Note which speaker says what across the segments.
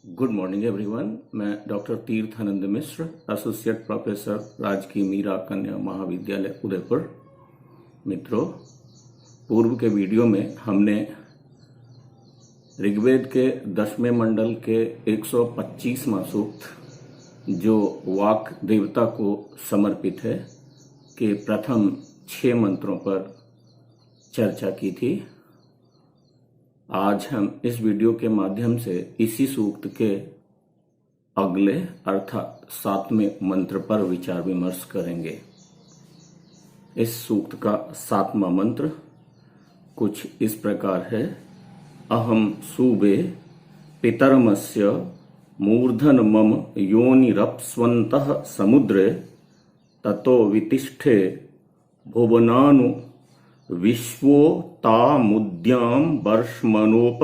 Speaker 1: Good morning everyone. मैं doctor Tirthanand मिश्र, associate professor, राजकीय मीरा कन्या महाविद्यालय उदयपुर। मित्रों, पूर्व के वीडियो में हमने ऋग्वेद के 10वें मंडल के 125वां सूक्त, जो वाक देवता को समर्पित है, के प्रथम 6 मंत्रों पर चर्चा की थी। आज हम इस वीडियो के माध्यम से इसी सूक्त के अगले अर्थात 7वें मंत्र पर विचार विमर्श करेंगे। इस सूक्त का 7वां मंत्र कुछ इस प्रकार है। अहम सूबे पितरमस्य मूर्धन मम योनिरप्स्वन्तः समुद्रे ततो वितिष्ठे भुवनानु विश्वोतामुद्यां वर्ष्मनोप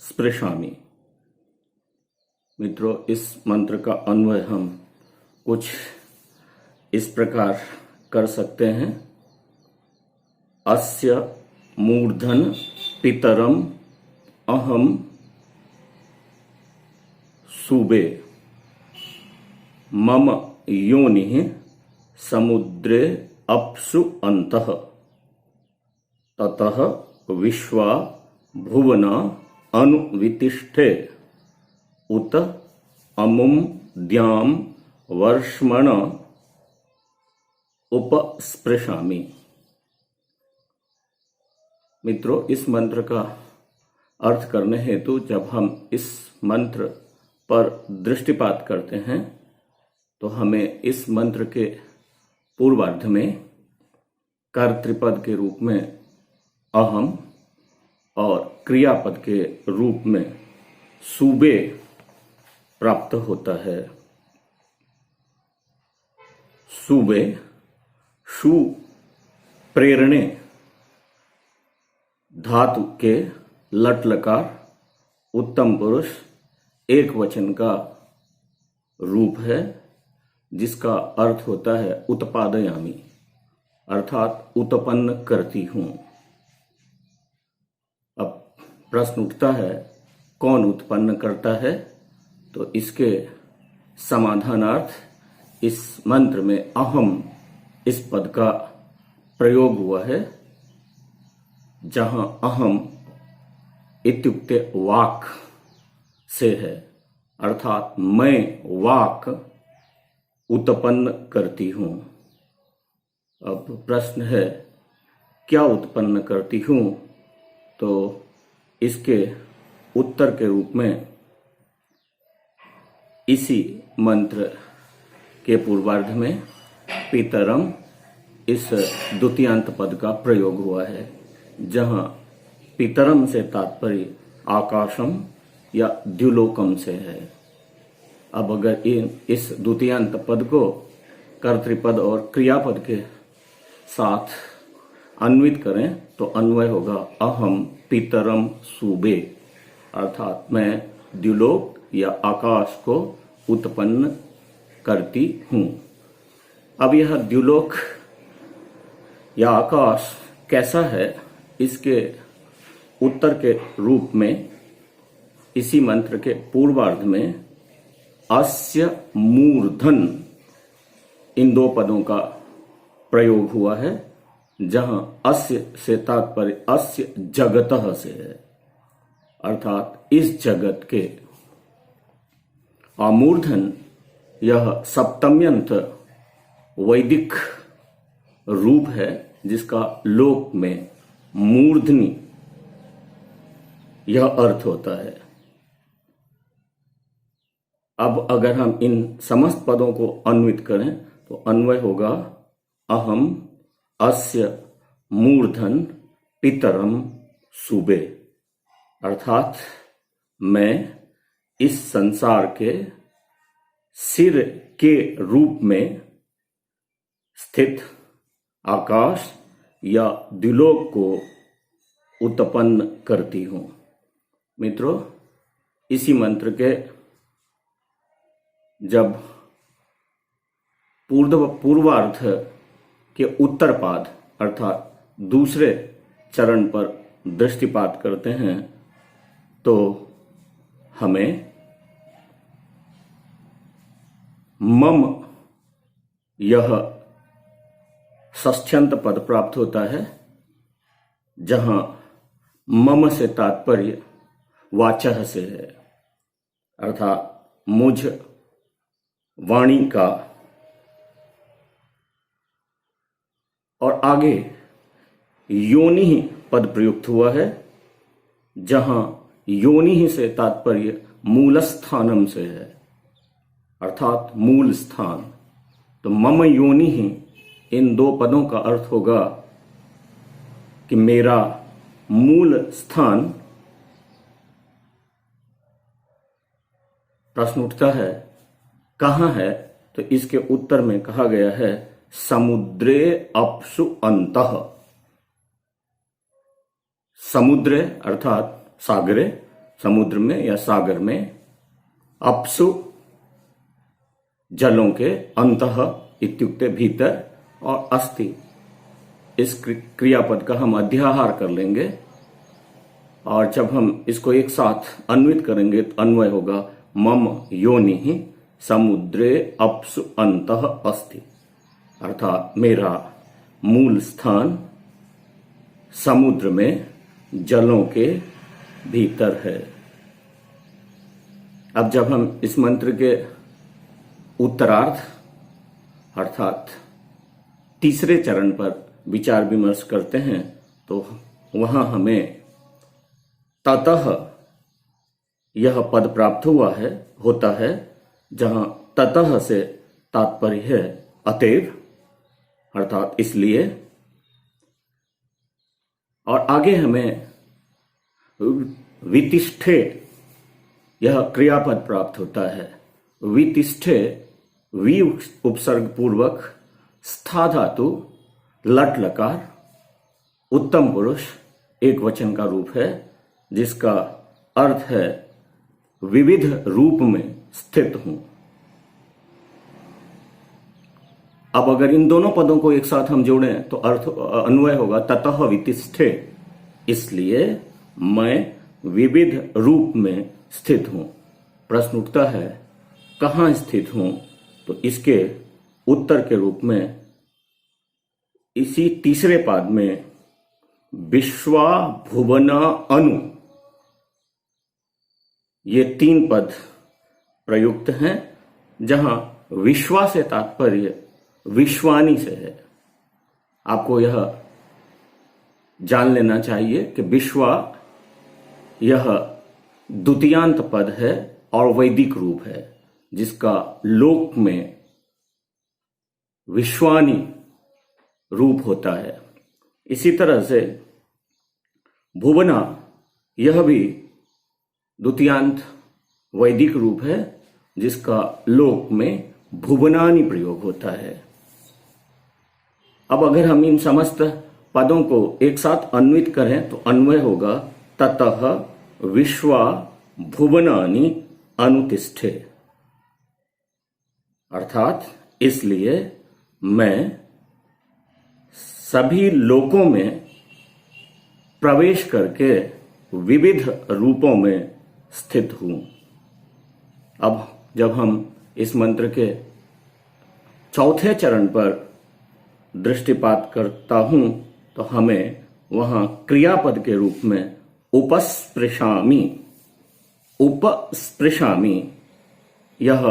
Speaker 1: स्पृशामि। मित्रों, इस मंत्र का अन्वय हम कुछ इस प्रकार कर सकते हैं। अस्य मूर्धन पितरम अहम सूबे मम योनिः समुद्रे अप्सु अन्तः ततः विश्वा भुवना अनुवितिष्ठे उत अमुम द्याम वर्ष्मण उपस्पृशामि। मित्रों, इस मंत्र का अर्थ करने हेतु जब हम इस मंत्र पर दृष्टिपात करते हैं तो हमें इस मंत्र के पूर्वार्ध में कर्तृपद के रूप में अहम और क्रियापद के रूप में सूबे प्राप्त होता है। सूबे शु प्रेरणे धातु के लट लकार उत्तम पुरुष एक वचन का रूप है, जिसका अर्थ होता है उत्पादयामी, अर्थात उत्पन्न करती हूं। अब प्रश्न उठता है, कौन उत्पन्न करता है? तो इसके समाधानार्थ इस मंत्र में अहम इस पद का प्रयोग हुआ है, जहां अहम इत्युक्ते वाक से है, अर्थात मैं वाक उत्पन्न करती हूं। अब प्रश्न है, क्या उत्पन्न करती हूं? तो इसके उत्तर के रूप में इसी मंत्र के पूर्वार्ध में पितरम इस द्वितीयांत पद का प्रयोग हुआ है, जहां पितरम से तात्पर्य आकाशम या द्युलोकम से है। अब अगर इस द्वितीयांत पद को कर्तृपद और क्रियापद के साथ अन्वित करें तो अन्वय होगा अहम पितरम सूबे, अर्थात मैं द्युलोक या आकाश को उत्पन्न करती हूं। अब यह द्युलोक या आकाश कैसा है, इसके उत्तर के रूप में इसी मंत्र के पूर्वार्ध में अस्य मूर्धन इन 2 पदों का प्रयोग हुआ है, जहां अस्य से तात्पर्य अस्य जगतः से है, अर्थात इस जगत के। अमूर्धन यह सप्तम्यंत वैदिक रूप है, जिसका लोक में मूर्धनी यह अर्थ होता है। अब अगर हम इन समस्त पदों को अन्वित करें तो अन्वय होगा अहम अस्य मूर्धन पितरम सूबे, अर्थात मैं इस संसार के सिर के रूप में स्थित आकाश या द्युलोक को उत्पन्न करती हूं। मित्रों, इसी मंत्र के जब पूर्वार्ध के उत्तर पाद अर्थात दूसरे चरण पर दृष्टिपात करते हैं तो हमें मम यह षष्ठ्यंत पद प्राप्त होता है, जहां मम से तात्पर्य वाचः से है, अर्थात मुझ वाणी का। और आगे योनि पद प्रयुक्त हुआ है, जहां योनि से तात्पर्य मूलस्थानम से है, अर्थात मूल स्थान। तो मम योनि इन दो पदों का अर्थ होगा कि मेरा मूल स्थान। प्रश्न उठता है कहाँ है, तो इसके उत्तर में कहा गया है समुद्रे अप्सु अंतः। समुद्र अर्थात सागरे, समुद्र में या सागर में, अप्सु जलों के, अंतः इत्युक्ते भीतर, और अस्ति इस क्रियापद का हम अध्याहार कर लेंगे, और जब हम इसको एक साथ अन्वित करेंगे तो अन्वय होगा मम योनि समुद्रे अप्सु अंतः अस्ति, अर्थात मेरा मूल स्थान समुद्र में जलों के भीतर है। अब जब हम इस मंत्र के उत्तरार्ध अर्थात तीसरे चरण पर विचार विमर्श करते हैं, तो वहां हमें ततः यह पद प्राप्त होता है, जहां ततः से तात्पर्य है अतएव, अर्थात इसलिए। और आगे हमें वितिष्ठे यह क्रियापद प्राप्त होता है। वितिष्ठे वी उपसर्ग पूर्वक स्था धातु लट लकार उत्तम पुरुष एक वचन का रूप है, जिसका अर्थ है विविध रूप में स्थित हूं। अब अगर इन दोनों पदों को एक साथ हम जोड़ें तो अर्थ अन्वय होगा ततः वितिष्ठे, इसलिए मैं विविध रूप में स्थित हूं। प्रश्न उठता है कहां स्थित हूं, तो इसके उत्तर के रूप में इसी तीसरे पाद में विश्वा भुवना अनु ये तीन पद प्रयुक्त हैं, जहां विश्वा से तात्पर्य विश्वानी से है। आपको यह जान लेना चाहिए कि विश्वा यह द्वितीयांत पद है और वैदिक रूप है, जिसका लोक में विश्वानी रूप होता है। इसी तरह से भुवना यह भी द्वितीयांत वैदिक रूप है, जिसका लोक में भुवनानी प्रयोग होता है। अब अगर हम इन समस्त पदों को एक साथ अन्वित करें तो अन्वय होगा ततः विश्वा भुवनानि अनुतिष्ठे, अर्थात इसलिए मैं सभी लोकों में प्रवेश करके विविध रूपों में स्थित हूं। अब जब हम इस मंत्र के चौथे चरण पर दृष्टिपात करता हूं तो हमें वहां क्रियापद के रूप में उपस्पृशामि यह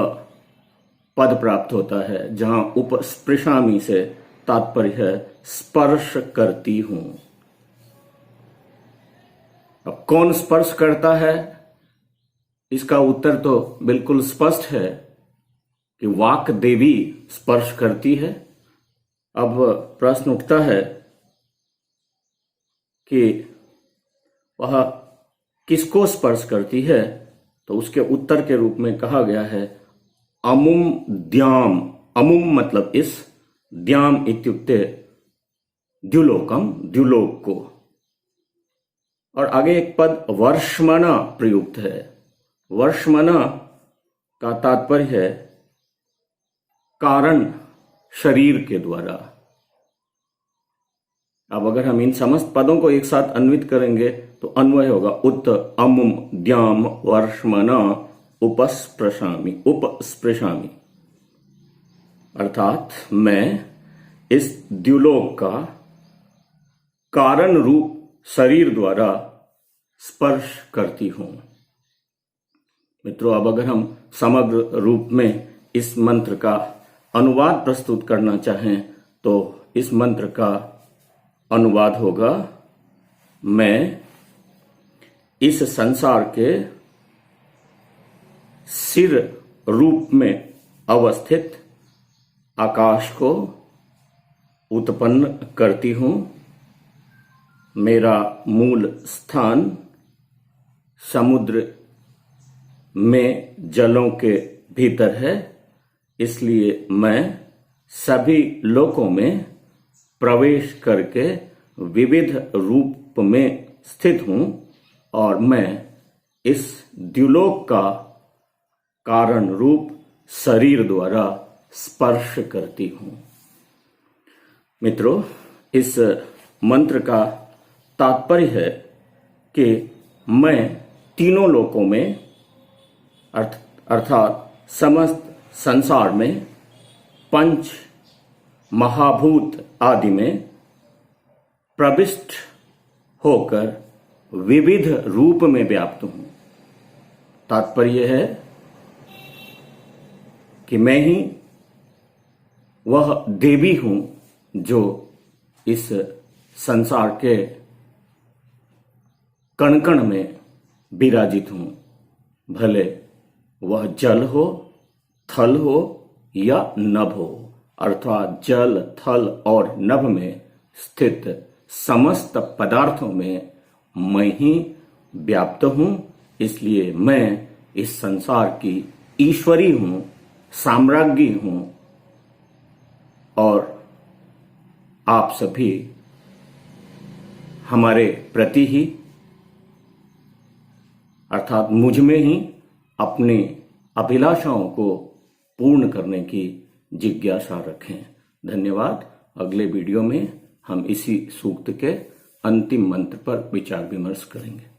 Speaker 1: पद प्राप्त होता है, जहां उपस्पृशामि से तात्पर्य है स्पर्श करती हूं। अब कौन स्पर्श करता है, इसका उत्तर तो बिल्कुल स्पष्ट है कि वाक देवी स्पर्श करती है। अब प्रश्न उठता है कि वह किसको स्पर्श करती है, तो उसके उत्तर के रूप में कहा गया है अमुम द्याम। अमुम मतलब इस, द्याम इत्युक्ते द्युलोकम, द्युलोक को। और आगे एक पद वर्ष्मणा प्रयुक्त है। वर्ष्मणा का तात्पर्य है कारण, शरीर के द्वारा। अब अगर हम इन समस्त पदों को एक साथ अन्वित करेंगे तो अन्वय होगा उत अमुम द्याम वर्ष्मणा उपस्पृशामि। अर्थात मैं इस द्युलोक का कारण रूप शरीर द्वारा स्पर्श करती हूं। मित्रों, अब अगर हम समग्र रूप में इस मंत्र का अनुवाद प्रस्तुत करना चाहें तो इस मंत्र का अनुवाद होगा, मैं इस संसार के सिर रूप में अवस्थित आकाश को उत्पन्न करती हूं। मेरा मूल स्थान समुद्र में जलों के भीतर है, इसलिए मैं सभी लोकों में प्रवेश करके विविध रूप में स्थित हूं और मैं इस द्युलोक का कारण रूप शरीर द्वारा स्पर्श करती हूं। मित्रों, इस मंत्र का तात्पर्य है कि मैं तीनों लोकों में अर्थात समस्त संसार में पंच महाभूत आदि में प्रविष्ट होकर विविध रूप में व्याप्त हूं। तात्पर्य है कि मैं ही वह देवी हूं जो इस संसार के कण कण में विराजित हूं, भले वह जल हो, थल हो या नभ हो। अर्थात जल, थल और नभ में स्थित समस्त पदार्थों में मैं ही व्याप्त हूं। इसलिए मैं इस संसार की ईश्वरी हूं, साम्राज्ञी हूं और आप सभी हमारे प्रति ही अर्थात मुझ में ही अपनी अभिलाषाओं को पूर्ण करने की जिज्ञासा रखें। धन्यवाद। अगले वीडियो में हम इसी सूक्त के अंतिम मंत्र पर विचार विमर्श करेंगे।